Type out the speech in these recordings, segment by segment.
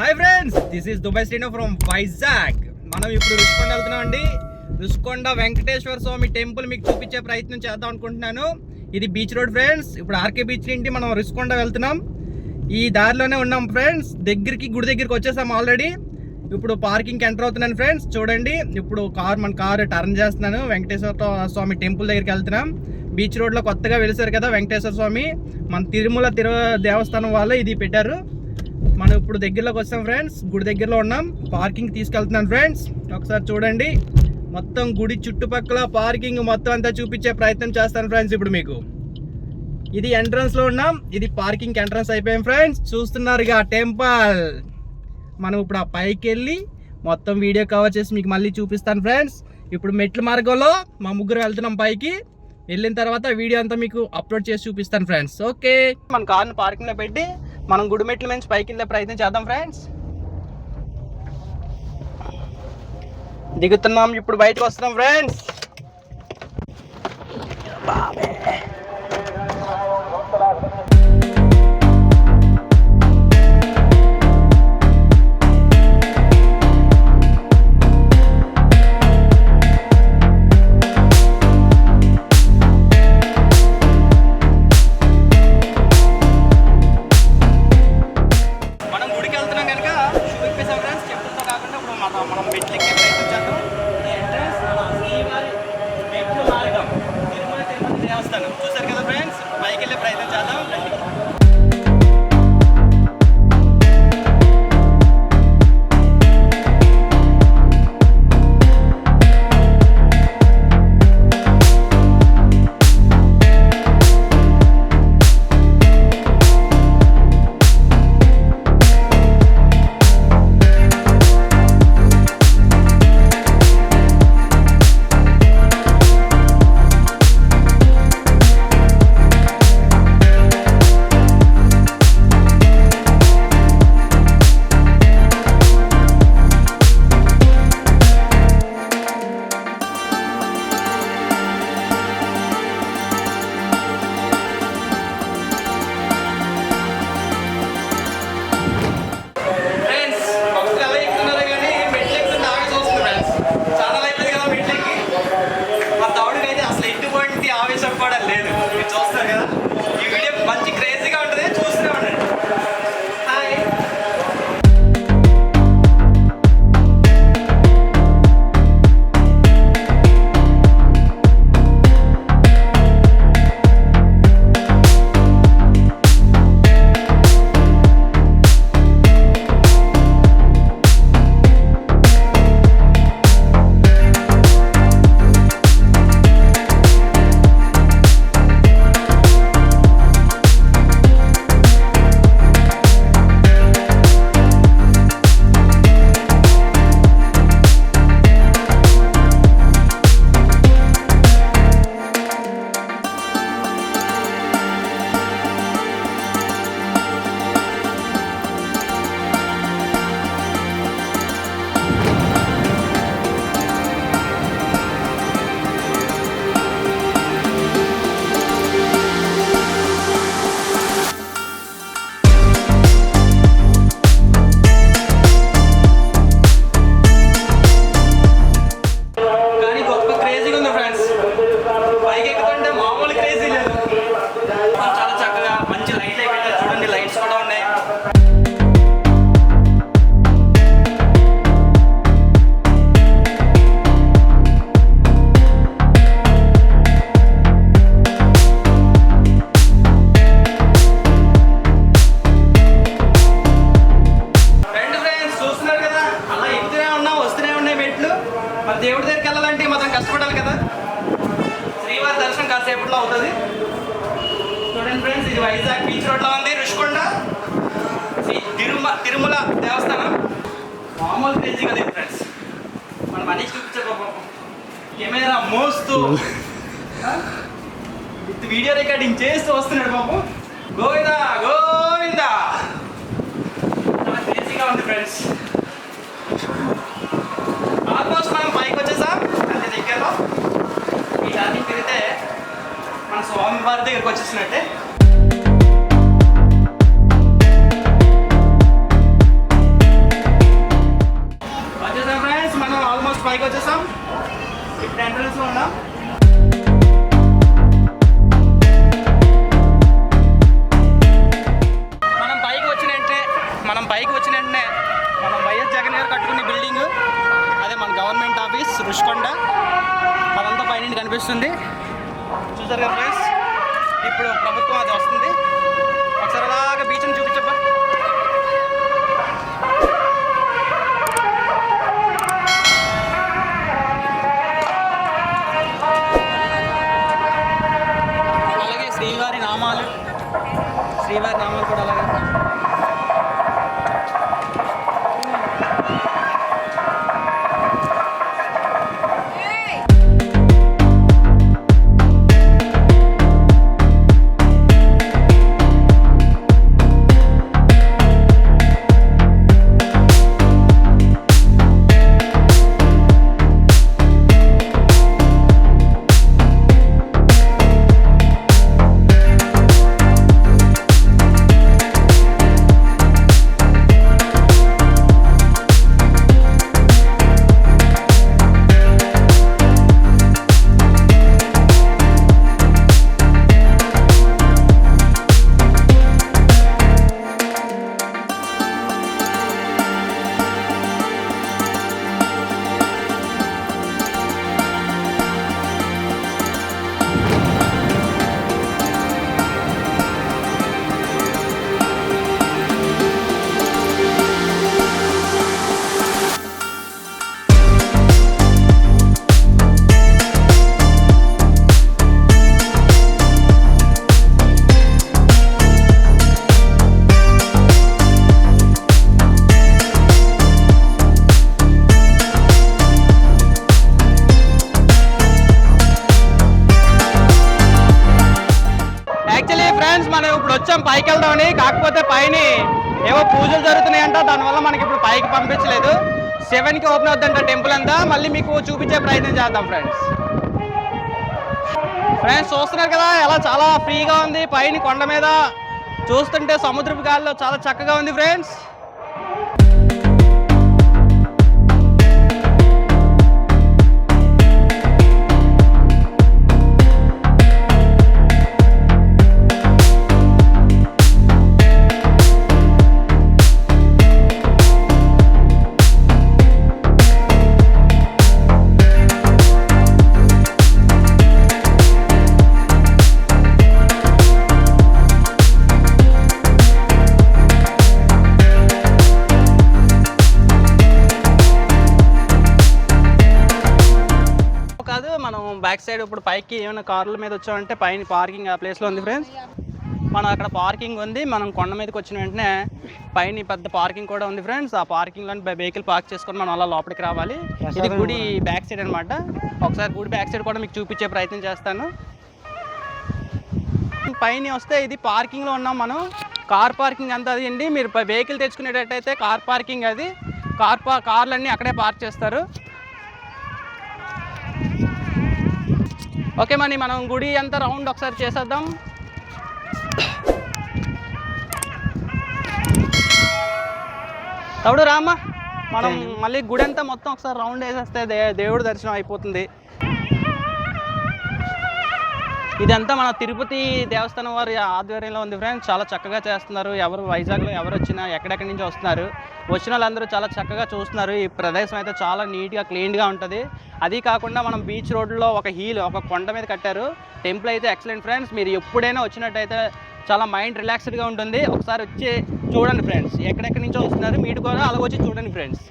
Hi friends, this is Dubai Srinu from Vizag. మనం ఇప్పుడు రుషికొండ వెళ్తున్నాం అండి. రుషికొండ వెంకటేశ్వర స్వామి టెంపుల్ మీకు చూపించే ప్రయత్నం చేద్దాం అనుకుంటున్నాను. ఇది బీచ్ రోడ్ ఫ్రెండ్స్. ఇప్పుడు ఆర్కే బీచ్ నుండి మనం రుషికొండ వెళ్తున్నాం. ఈ దారిలోనే ఉన్నాం ఫ్రెండ్స్. గుడి దగ్గరికి వచ్చేసాం ఆల్రెడీ. ఇప్పుడు పార్కింగ్కి ఎంటర్ అవుతున్నాను ఫ్రెండ్స్. చూడండి, ఇప్పుడు మన కారు టర్న్ చేస్తున్నాను. వెంకటేశ్వర స్వామి టెంపుల్ దగ్గరికి వెళ్తున్నాం. బీచ్ రోడ్లో కొత్తగా వెలిసారు కదా వెంకటేశ్వర స్వామి. మన తిరుమల దేవస్థానం వాళ్ళు ఇది పెట్టారు. మనం ఇప్పుడు దగ్గరలోకి వస్తాం ఫ్రెండ్స్. గుడి దగ్గరలో ఉన్నాం. పార్కింగ్ తీసుకెళ్తున్నాను ఫ్రెండ్స్. ఒకసారి చూడండి, మొత్తం గుడి చుట్టుపక్కల పార్కింగ్ మొత్తం అంతా చూపించే ప్రయత్నం చేస్తాను ఫ్రెండ్స్. ఇప్పుడు మీకు ఇది ఎంట్రన్స్ లో ఉన్నాం. ఇది పార్కింగ్ ఎంట్రన్స్ అయిపోయాం ఫ్రెండ్స్. చూస్తున్నారుగా టెంపుల్. మనం ఇప్పుడు ఆ పైకి వెళ్ళి మొత్తం వీడియో కవర్ చేసి మీకు మళ్ళీ చూపిస్తాను ఫ్రెండ్స్. ఇప్పుడు మెట్ల మార్గంలో మా ముగ్గురు వెళ్తున్నాం పైకి. వెళ్ళిన తర్వాత వీడియో అంతా మీకు అప్లోడ్ చేసి చూపిస్తాను ఫ్రెండ్స్. ఓకే, మన కార్ని పార్కింగ్ లో పెట్టి మనం గుడి మెట్ల నుంచి పైకి వెళ్ళే ప్రయత్నం చేద్దాం ఫ్రెండ్స్. దిగుతున్నాం, ఇప్పుడు బయటకు వస్తున్నాం ఫ్రెండ్స్. మనం మెట్లు ఎక్కే ప్రయత్నం చేద్దాం. మెట్లు మార్గం తిరుమల తిరుపతి దేవస్థానం చూసారు కదా ఫ్రెండ్స్. పైకి వెళ్ళే ప్రయత్నం చేద్దాం. దేవుడి దగ్గరికి వెళ్ళాలంటే మనం కష్టపడాలి కదా. శ్రీవారి దర్శనం కాసేపట్లో అవుతుంది. చూడండి ఫ్రెండ్స్, ఇది వైజాగ్ బీచ్ రోడ్లో ఉంది రుషికొండ శ్రీ తిరుమల దేవస్థానం. మామూలు క్రేజీ కదా ఫ్రెండ్స్. మనం అన్నీ చూపించారు. కెమెరా మోస్తూ వీడియో రికార్డింగ్ చేస్తూ వస్తున్నాడు పాపం. గోవిందా గోవిందా. చాలా క్రేజీగా ఉంది ఫ్రెండ్స్. ఆల్మోస్ట్ మనం పైకి వచ్చేసాం. అంతే దగ్గరలో ఈ టర్నింగ్ తిరిగితే మన స్వామివారి దగ్గరికి వచ్చేసినట్టే. పైకి వచ్చేసాం. ఇప్పుడు ఎంట్రన్స్ లో ఉన్నాం. మనం పైకి వచ్చిన వెంటనే మనం వైఎస్ జగన్ గారు కట్టుకునే బిల్డింగ్, అదే మన గవర్నమెంట్ ఆఫీస్ రుషికొండ, అదంతా పైన కనిపిస్తుంది. చూసారు కదా ఫ్రెండ్స్, ఇప్పుడు ప్రభుత్వం అది వస్తుంది. ఒకసారి అలాగా బీచ్ని చూపించబ్బా. అలాగే శ్రీవారి నామాలు కూడా అలాగే. మనం ఇప్పుడు వచ్చాం పైకి వెళ్దామని, కాకపోతే పైన ఏవో పూజలు జరుగుతున్నాయంట, దానివల్ల మనకి ఇప్పుడు పైకి పంపించలేదు. 7కి ఓపెన్ అవుతుందంట టెంపుల్ అంతా. మళ్ళీ మీకు చూపించే ప్రయత్నం చేద్దాం ఫ్రెండ్స్. చూస్తున్నారు కదా ఎలా చాలా ఫ్రీగా ఉంది. పైన కొండ మీద చూస్తుంటే సముద్రపు గాలిలో చాలా చక్కగా ఉంది ఫ్రెండ్స్. మనం బ్యాక్ సైడ్ ఇప్పుడు పైకి ఏమైనా కార్ల మీద వచ్చామంటే పైన పార్కింగ్ ఆ ప్లేస్లో ఉంది ఫ్రెండ్స్. మనం అక్కడ పార్కింగ్ ఉంది. మనం కొండ మీదకి వచ్చిన వెంటనే పైన పెద్ద పార్కింగ్ కూడా ఉంది ఫ్రెండ్స్. ఆ పార్కింగ్లో వెహికల్ పార్క్ చేసుకొని మనం అలా లోపలికి రావాలి. ఇది గుడి బ్యాక్ సైడ్ అనమాట. ఒకసారి గుడి బ్యాక్ సైడ్ కూడా మీకు చూపించే ప్రయత్నం చేస్తాను. పైన వస్తే ఇది పార్కింగ్లో ఉన్నాం మనం. కార్ పార్కింగ్ అంతా అది అండి. మీరు వెహికల్ తెచ్చుకునేటట్టయితే కార్ పార్కింగ్ అది. కార్లన్నీ అక్కడే పార్క్ చేస్తారు. ఓకే, మరి మనం గుడి అంతా రౌండ్ ఒకసారి చేసేద్దాం. తప్పుడు రామ్మా, మనం మళ్ళీ గుడి అంతా మొత్తం ఒకసారి రౌండ్ వేసేస్తే దేవుడి దర్శనం అయిపోతుంది. ఇదంతా మన తిరుపతి దేవస్థానం వారి ఆధ్వర్యంలో ఉంది ఫ్రెండ్స్. చాలా చక్కగా చేస్తున్నారు. ఎవరు వైజాగ్లో ఎవరు వచ్చినా ఎక్కడెక్కడి నుంచి వస్తున్నారు, వచ్చిన వాళ్ళందరూ చాలా చక్కగా చూస్తున్నారు. ఈ ప్రదేశం అయితే చాలా నీట్గా క్లీన్గా ఉంటుంది. అది కాకుండా మనం బీచ్ రోడ్లో ఒక కొండ మీద కట్టారు. టెంపుల్ అయితే ఎక్సలెంట్ ఫ్రెండ్స్. మీరు ఎప్పుడైనా వచ్చినట్టయితే చాలా మైండ్ రిలాక్స్డ్గా ఉంటుంది. ఒకసారి వచ్చి చూడండి ఫ్రెండ్స్. ఎక్కడెక్కడి నుంచో వస్తున్నారు, మీరు కూడా అలా వచ్చి చూడండి ఫ్రెండ్స్.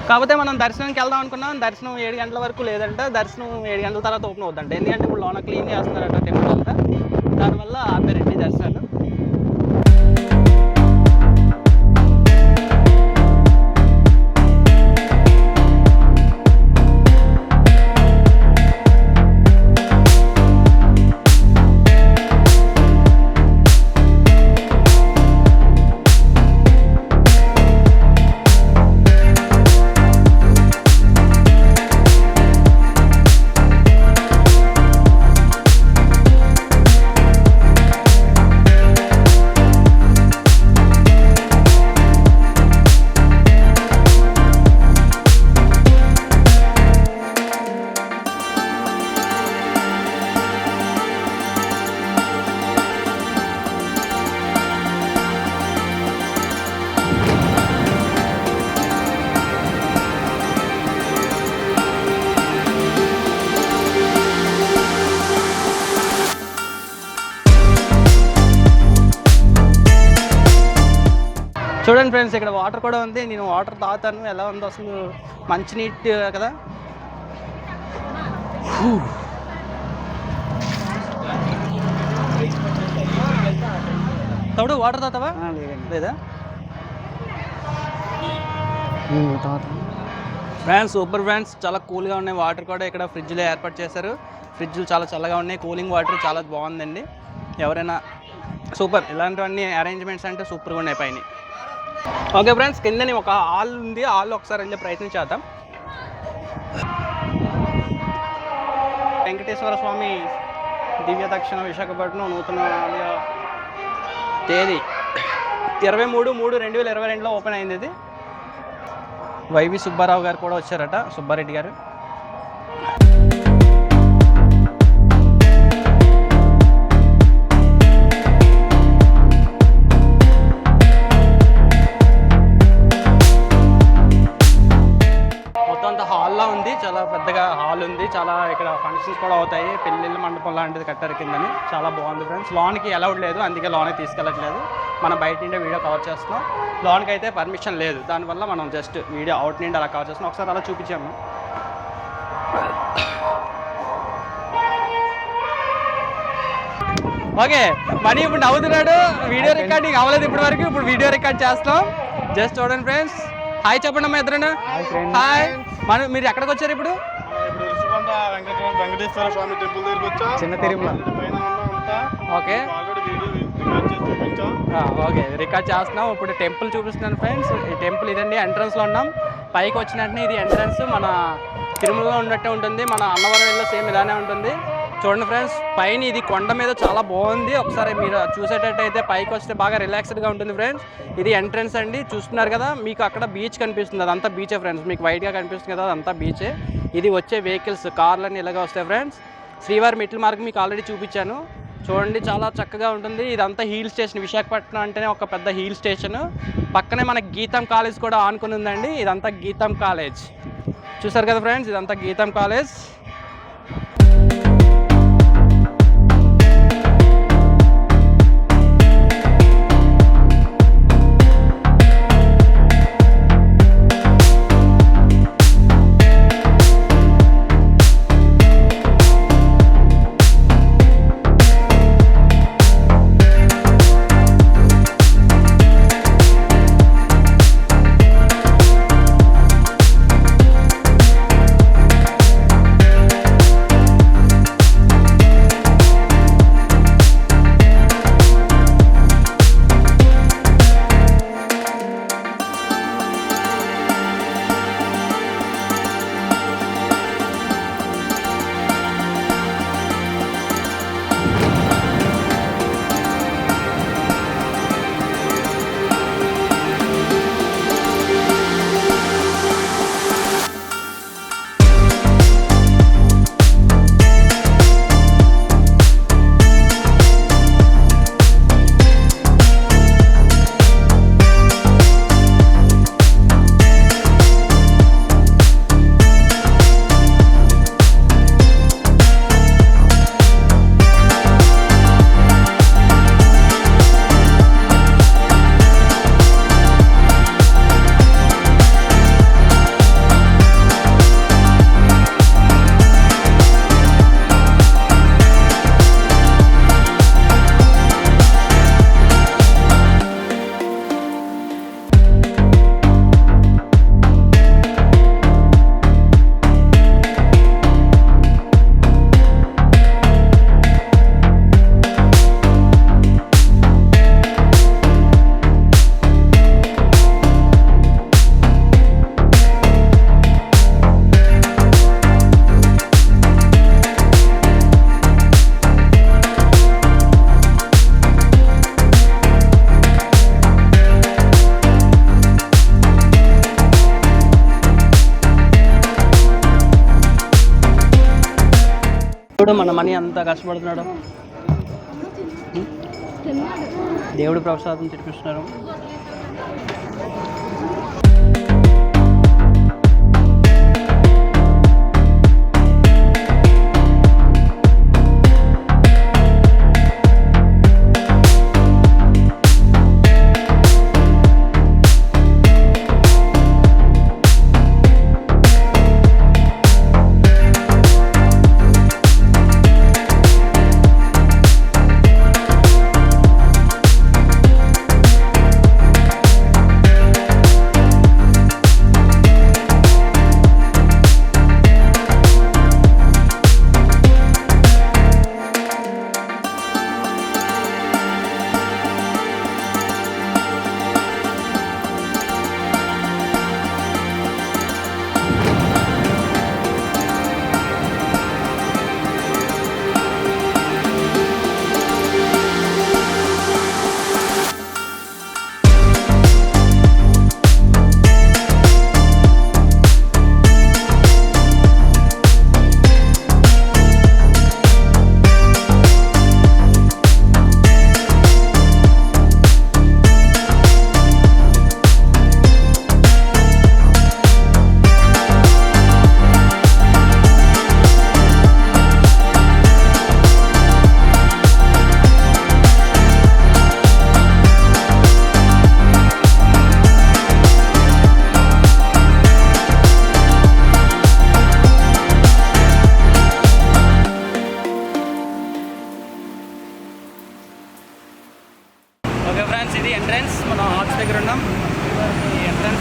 కాకపోతే మనం దర్శనంకి వెళ్దాం అనుకున్నాం. దర్శనం 7 గంటల వరకు లేదంట. దర్శనం 7 గంటల తర్వాత ఓపెన్ అవుతుందంట. ఎందుకంటే ఇప్పుడు లోన క్లీన్ చేస్తున్నారంట టెంపుల్ అంతా. దానివల్ల ఆపేరండి దర్శనాలు. చూడండి ఫ్రెండ్స్, ఇక్కడ వాటర్ కూడా ఉంది. నేను వాటర్ తాగుతాను. ఎలా ఉందో అసలు, మంచి నీట్ కదా. తోడు వాటర్ తాగుతావా? లేదా ఫ్రెండ్స్, సూపర్ ఫ్రెండ్స్, చాలా కూల్గా ఉన్నాయి. వాటర్ కూడా ఇక్కడ ఫ్రిడ్జ్లో ఏర్పాటు చేశారు. ఫ్రిడ్జ్లు చాలా చల్లగా ఉన్నాయి. కూలింగ్ వాటర్ చాలా బాగుందండి. ఎవరైనా సూపర్, ఇలాంటివన్నీ అరేంజ్మెంట్స్ అంటే సూపర్గా ఉన్నాయి పైన. ఓకే ఫ్రెండ్స్, కిందని ఒక హాల్ ఉంది. హాల్లో ఒకసారి వెళ్ళే ప్రయత్నం చేద్దాం. వెంకటేశ్వర స్వామి దివ్య దక్షిణ విశాఖపట్నం నూతన తేదీ 23/3/2022లో ఓపెన్ అయింది. ఇది వైవి సుబ్బారావు గారు కూడా వచ్చారట, సుబ్బారెడ్డి గారు. హాల్లో ఉంది, చాలా పెద్దగా హాల్ ఉంది. చాలా ఇక్కడ ఫంక్షన్స్ కూడా అవుతాయి. పెళ్ళిళ్ళ మండపం లాంటిది కట్టారు కిందని. చాలా బాగుంది ఫ్రెండ్స్. లోన్కి అలౌడ్ లేదు, అందుకే లోన్కి తీసుకెళ్ళట్లేదు. మనం బయట నుండి వీడియో కవర్ చేస్తున్నాం. లోన్కి అయితే పర్మిషన్ లేదు, దానివల్ల మనం జస్ట్ వీడియో అవుట్ నుండి అలా కవర్ చేస్తున్నాం. ఒకసారి అలా చూపించాము. ఓకే, మనీ ఇప్పుడు నవ్వుతున్నాడు. వీడియో రికార్డింగ్ అవ్వలేదు ఇప్పటి వరకు, ఇప్పుడు వీడియో రికార్డ్ చేస్తాం. జస్ట్ చూడండి ఫ్రెండ్స్. హాయ్ చెప్పండి అమ్మా ఇద్దరు. హాయ్. మీరు ఎక్కడికి వచ్చారు ఇప్పుడు? వెంకటేశ్వర స్వామి టెంపుల్ దగ్గరికి వచ్చా. చిన్న తిరుమల. ఓకే ఓకే, రికార్డ్ చేస్తున్నాం. ఇప్పుడు టెంపుల్ చూపిస్తున్నాను ఫ్రెండ్స్. ఈ టెంపుల్ ఇదండి, ఎంట్రన్స్లో ఉన్నాం. పైకి వచ్చినట్టునే ఇది ఎంట్రన్స్. మన తిరుమలలో ఉన్నట్టే ఉంటుంది. మన అన్నవరంలో సేమ్ ఇలానే ఉంటుంది. చూడండి ఫ్రెండ్స్, పైన ఇది కొండ మీద చాలా బాగుంది. ఒకసారి మీరు చూసేటట్టయితే పైకి వస్తే బాగా రిలాక్స్డ్గా ఉంటుంది ఫ్రెండ్స్. ఇది ఎంట్రన్స్ అండి, చూస్తున్నారు కదా. మీకు అక్కడ బీచ్ కనిపిస్తుంది, అదంతా బీచే ఫ్రెండ్స్. మీకు వైట్గా కనిపిస్తుంది కదా, అదంతా బీచే. ఇది వచ్చే వెహికల్స్, కార్లన్నీ ఇలాగే వస్తాయి ఫ్రెండ్స్. శ్రీవారి మెట్ల మార్గం మీకు ఆల్రెడీ చూపించాను. చూడండి, చాలా చక్కగా ఉంటుంది. ఇదంతా హీల్ స్టేషన్. విశాఖపట్నం అంటేనే ఒక పెద్ద హీల్ స్టేషన్. పక్కనే మనకి గీతం కాలేజ్ కూడా ఆనుకుని ఉందండి. ఇదంతా గీతం కాలేజ్. చూసారు కదా ఫ్రెండ్స్, ఇదంతా గీతం కాలేజ్. మన మనీ అంతా కష్టపడుతున్నాడు. దేవుడి ప్రసాదం తినిపిస్తున్నారు. ఫ్రెండ్స్ ఇది ఎంట్రన్స్, మనం హాల్స్ దగ్గర ఉన్నాం. ఈ ఎంట్రన్స్